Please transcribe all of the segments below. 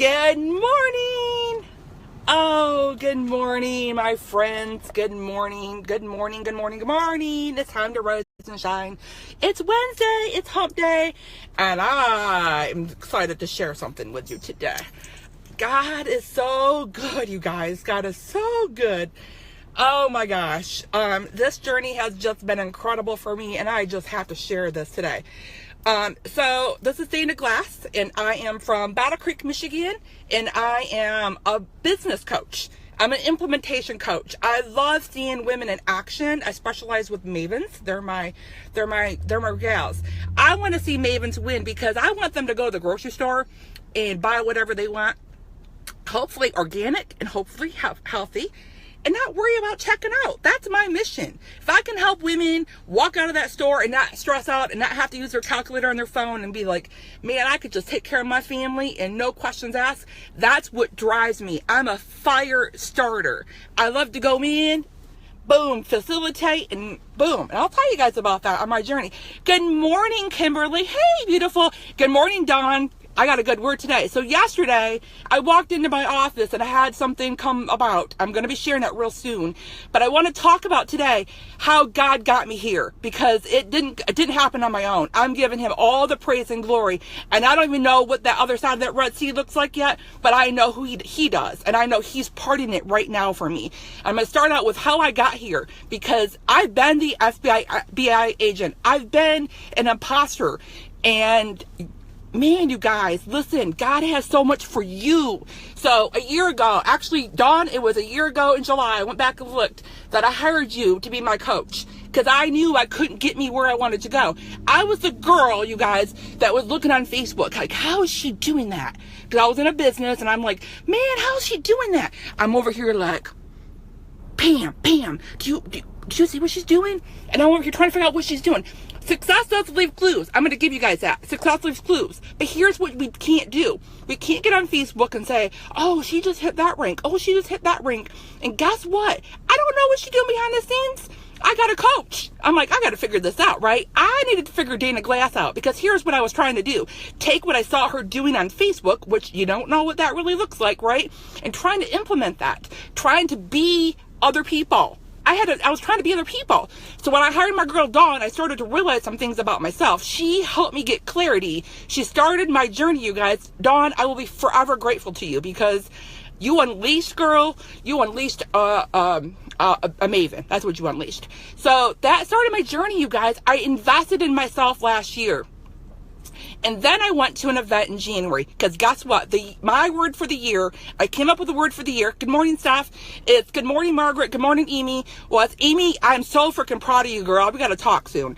Good morning. Oh, good morning, my friends. Good morning. Good morning. Good morning. Good morning. It's time to rise and shine. It's Wednesday. It's hump day. And I'm excited to share something with you today. God is so good, you guys. God is so good. Oh my gosh. This journey has just been incredible for me, and I just have to share this today. So this is Dana Glass, and I am from Battle Creek, Michigan, and I am a business coach. I'm an implementation coach. I love seeing women in action. I specialize with mavens. They're my gals. I want to see mavens win because I want them to go to the grocery store and buy whatever they want, hopefully organic and hopefully healthy, and not worry about checking out. That's my mission. If I can help women walk out of that store and not stress out and not have to use their calculator on their phone and be like, man, I could just take care of my family and no questions asked, that's what drives me. I'm a fire starter. I love to go in, boom, facilitate, and boom. And I'll tell you guys about that on my journey. Good morning, Kimberly. Hey, beautiful. Good morning, Dawn. I got a good word today. So yesterday, I walked into my office and I had something come about. I'm going to be sharing that real soon. But I want to talk about today how God got me here, because it didn't happen on my own. I'm giving him all the praise and glory. And I don't even know what that other side of that Red Sea looks like yet, but I know who he does. And I know he's parting it right now for me. I'm going to start out with how I got here, because I've been the FBI agent. I've been an imposter. And man, you guys, listen, God has so much for you. So a year ago, actually, Dawn, it was a year ago in July, I went back and looked, that I hired you to be my coach, because I knew I couldn't get me where I wanted to go. I was the girl, you guys, that was looking on Facebook, like, how is she doing that? Because I was in a business, and I'm like, man, how is she doing that? I'm over here like, Pam, do you see what she's doing? And I'm over here trying to figure out what she's doing. Success does leave clues. I'm going to give you guys that. Success leaves clues. But here's what we can't do. We can't get on Facebook and say, oh, she just hit that rank. Oh, she just hit that rank. And guess what? I don't know what she's doing behind the scenes. I got a coach. I'm like, I got to figure this out, right? I needed to figure Dana Glass out, because here's what I was trying to do. Take what I saw her doing on Facebook, which you don't know what that really looks like, right? And trying to implement that. Trying to be other people. I was trying to be other people. So when I hired my girl Dawn, I started to realize some things about myself. She helped me get clarity. She started my journey, you guys. Dawn, I will be forever grateful to you, because you unleashed, girl. You unleashed a maven. That's what you unleashed. So that started my journey, you guys. I invested in myself last year. And then I went to an event in January, because guess what? My word for the year, I came up with a word for the year. Good morning, Steph. It's good morning, Margaret. Good morning, Amy. Well, it's Amy. I'm so freaking proud of you, girl. We got to talk soon.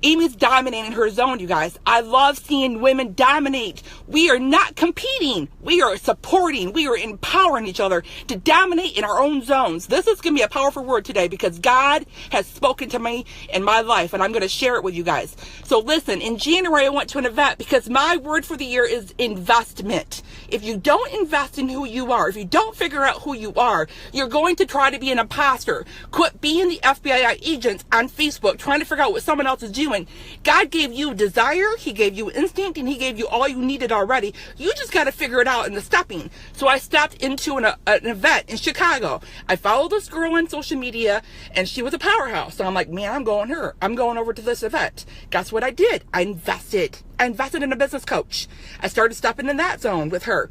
Amy's dominating her zone, you guys. I love seeing women dominate. We are not competing. We are supporting. We are empowering each other to dominate in our own zones. This is going to be a powerful word today, because God has spoken to me in my life, and I'm going to share it with you guys. So listen, in January, I went to an event, because my word for the year is investment. If you don't invest in who you are, if you don't figure out who you are, you're going to try to be an imposter. Quit being the FBI agents on Facebook, trying to figure out what someone else is doing. God gave you desire, he gave you instinct, and he gave you all you needed already. You just got to figure it out in the stepping. So I stepped into an event in Chicago. I followed this girl on social media, and she was a powerhouse. So I'm like, man, I'm going over to this event. Guess what I did? I invested in a business coach. I started stepping in that zone with her.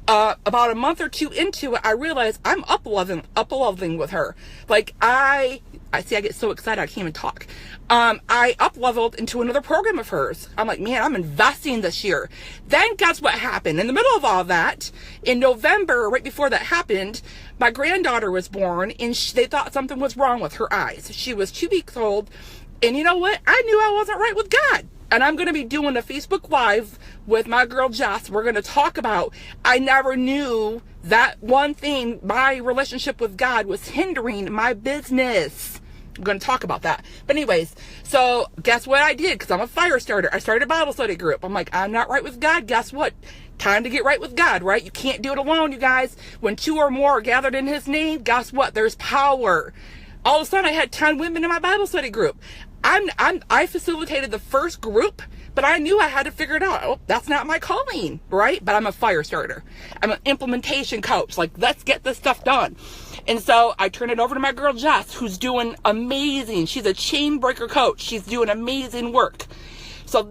About a month or two into it, I realized I'm up-leveling with her. Like, I get so excited I can't even talk. I up-leveled into another program of hers. I'm like, man, I'm investing this year. Then guess what happened? In the middle of all that, in November, right before that happened, my granddaughter was born, and they thought something was wrong with her eyes. She was 2 weeks old, and you know what? I knew I wasn't right with God. And I'm going to be doing a Facebook Live with my girl Jess. We're going to talk about, I never knew that one thing, my relationship with God, was hindering my business. I'm going to talk about that. But anyways, so guess what I did? Because I'm a fire starter. I started a Bible study group. I'm like, I'm not right with God. Guess what? Time to get right with God, right? You can't do it alone, you guys. When 2 or more are gathered in his name, guess what? There's power. All of a sudden, I had 10 women in my Bible study group. I facilitated the first group but I knew I had to figure it out. Oh, that's not my calling, right? But I'm a fire starter. I'm an implementation coach. Like, let's get this stuff done. And so I turn it over to my girl Jess, who's doing amazing. She's a chain breaker coach. She's doing amazing work. So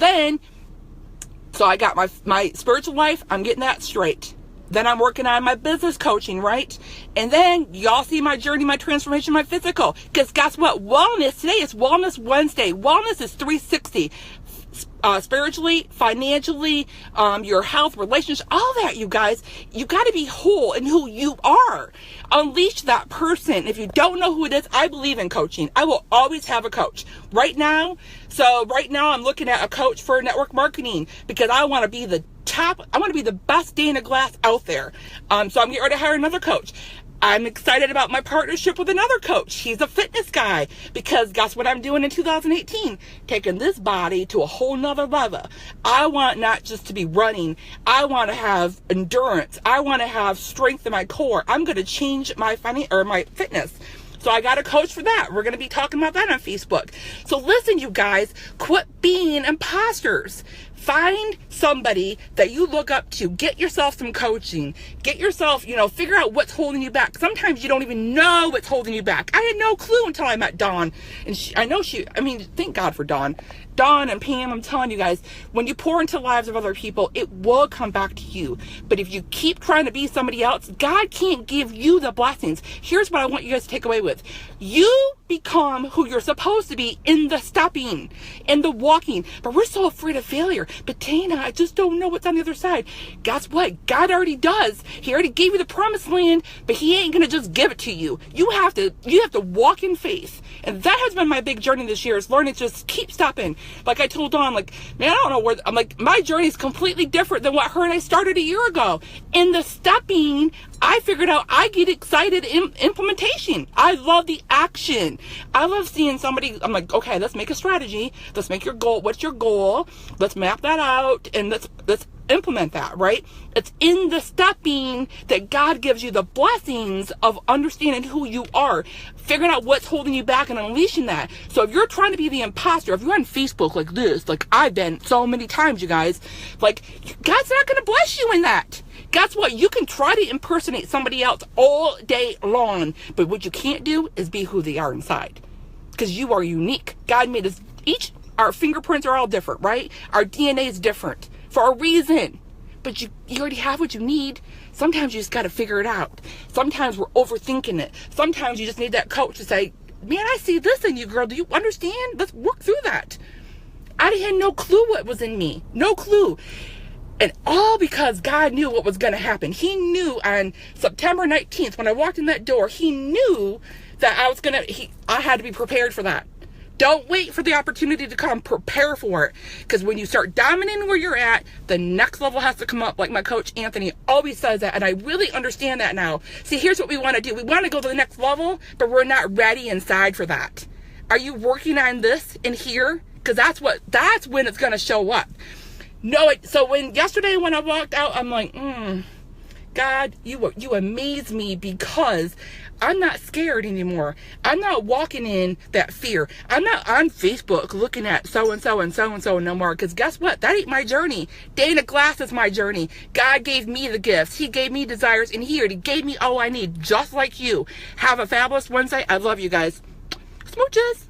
I got my spiritual life. I'm getting that straight. Then I'm working on my business coaching, right? And then y'all see my journey, my transformation, my physical. Because guess what? Wellness, today is Wellness Wednesday. Wellness is 360. Spiritually, financially, your health, relationship, all that, you guys. You got to be whole in who you are. Unleash that person. If you don't know who it is, I believe in coaching. I will always have a coach. Right now, I'm looking at a coach for network marketing because I want to be the top. I want to be the best Dana Glass out there. So I'm getting ready to hire another coach. I'm excited about my partnership with another coach. He's a fitness guy because guess what I'm doing in 2018? Taking this body to a whole nother level. I want not just to be running. I want to have endurance. I want to have strength in my core. I'm going to change my fitness. So I got a coach for that. We're going to be talking about that on Facebook. So listen, you guys, quit being imposters. Find somebody that you look up to. Get yourself some coaching. Get yourself, figure out what's holding you back. Sometimes you don't even know what's holding you back. I had no clue until I met Dawn. And thank God for Dawn. Dawn and Pam, I'm telling you guys, when you pour into the lives of other people, it will come back to you. But if you keep trying to be somebody else, God can't give you the blessings. Here's what I want you guys to take away with. You become who you're supposed to be in the stepping, in the walking. But we're so afraid of failure. But Dana, I just don't know what's on the other side. Guess what? God already does. He already gave you the promised land, but he ain't going to just give it to you. You have to walk in faith. And that has been my big journey this year, is learning to just keep stepping. Like I told Dawn, man, I don't know where, my journey is completely different than what her and I started a year ago. In the stepping, I figured out I get excited in implementation. I love the action. I love seeing somebody, I'm like, okay, let's make a strategy. Let's make your goal. What's your goal? Let's map that out and let's implement that, right? It's in the stepping that God gives you the blessings of understanding who you are, figuring out what's holding you back and unleashing that. So if you're trying to be the imposter, if you're on Facebook like this, like I've been so many times, you guys, like God's not going to bless you in that. Guess what? You can try to impersonate somebody else all day long, but what you can't do is be who they are inside, because you are unique. God made us our fingerprints are all different, right? Our DNA is different for a reason, but you already have what you need. Sometimes you just got to figure it out. Sometimes we're overthinking it. Sometimes you just need that coach to say, man, I see this in you, girl. Do you understand? Let's work through that. I had no clue what was in me. No clue. And all because God knew what was going to happen. He knew on September 19th, when I walked in that door, he knew that I had to be prepared for that. Don't wait for the opportunity to come. Prepare for it. Because when you start dominating where you're at, the next level has to come up, like my coach Anthony always says that. And I really understand that now. See, here's what we want to do. We want to go to the next level, but we're not ready inside for that. Are you working on this in here? Because that's when it's going to show up. So yesterday when I walked out, I'm like, God, you amaze me, because I'm not scared anymore. I'm not walking in that fear. I'm not on Facebook looking at so-and-so and so-and-so no more, because guess what? That ain't my journey. Dana Glass is my journey. God gave me the gifts. He gave me desires, and he gave me all I need, just like you. Have a fabulous Wednesday. I love you guys. Smooches.